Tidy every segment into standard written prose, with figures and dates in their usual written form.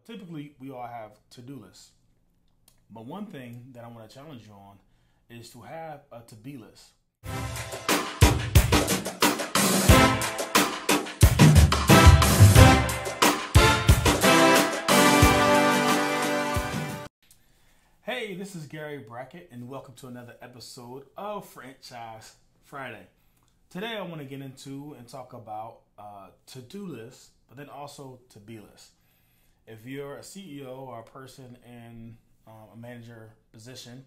Typically, we all have to-do lists. But one thing that I want to challenge you on is to have a to-be list. Hey, this is Gary Brackett, and welcome to another episode of Franchise Friday. Today, I want to get into and talk about to-do lists, but then also to-be lists. If you're a CEO or a person in a manager position,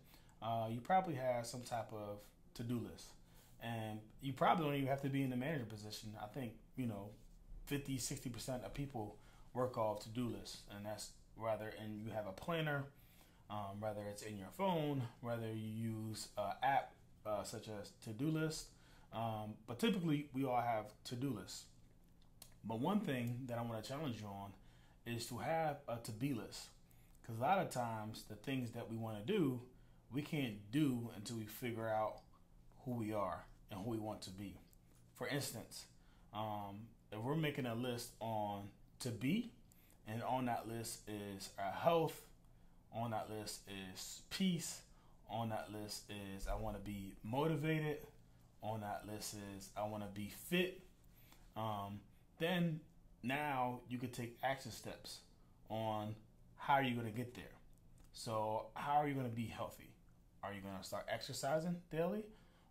you probably have some type of to-do list. And you probably don't even have to be in the manager position. I think, 50, 60% of people work off to-do lists. And that's whether you have a planner, whether it's in your phone, whether you use an app such as to-do list. But typically, we all have to-do lists. But one thing that I want to challenge you on is to have a to-be list. Because a lot of times, the things that we want to do, we can't do until we figure out who we are and who we want to be. For instance, if we're making a list on to be, and on that list is our health, on that list is peace, on that list is I want to be motivated, on that list is I want to be fit, then now you could take action steps on how you're going to get there. So how are you going to be healthy? Are you going to start exercising daily?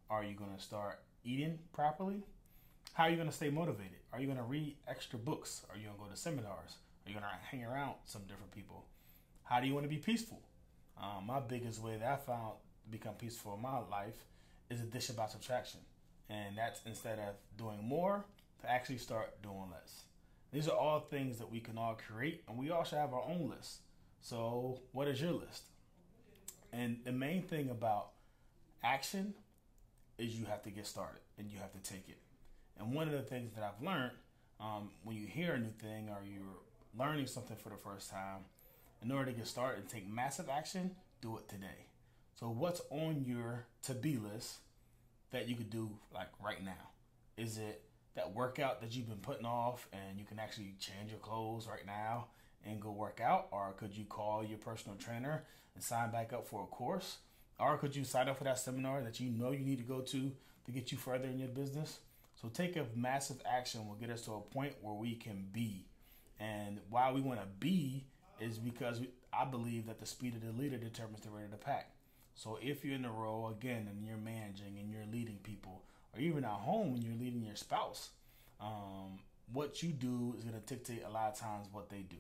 Are you going to start eating properly? How are you going to stay motivated? Are you going to read extra books? Are you going to go to seminars? Are you going to hang around some different people? How do you want to be peaceful? My biggest way that I found to become peaceful in my life is addition by subtraction. And that's instead of doing more, to actually start doing less. These are all things that we can all create, and we all should have our own list. So what is your list? And the main thing about action is you have to get started and you have to take it. And one of the things that I've learned when you hear a new thing or you're learning something for the first time, in order to get started and take massive action, do it today. So what's on your to-be list that you could do like right now? Is it that workout that you've been putting off and you can actually change your clothes right now and go work out? Or could you call your personal trainer and sign back up for a course? Or could you sign up for that seminar that you know you need to go to get you further in your business? So take a massive action will get us to a point where we can be. And why we want to be is because I believe that the speed of the leader determines the rate of the pack. So if you're in the role, again, and you're managing and you're leading people, or even at home when you're leading your spouse, what you do is going to dictate a lot of times what they do.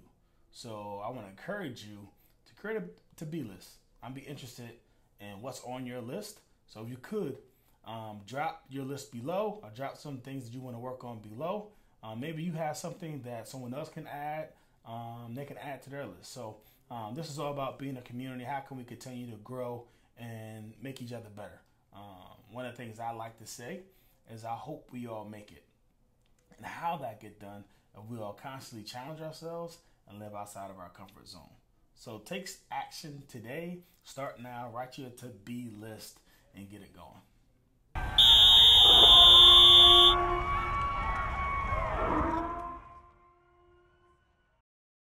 So I want to encourage you to create a to-be list. I'd be interested in what's on your list. So if you could, drop your list below, or drop some things that you want to work on below. Maybe you have something that someone else can add. They can add to their list. So this is all about being a community. How can we continue to grow and make each other better? One of the things I like to say is I hope we all make it. And how that get done if we all constantly challenge ourselves and live outside of our comfort zone. So take action today. Start now. Write your to-be list and get it going.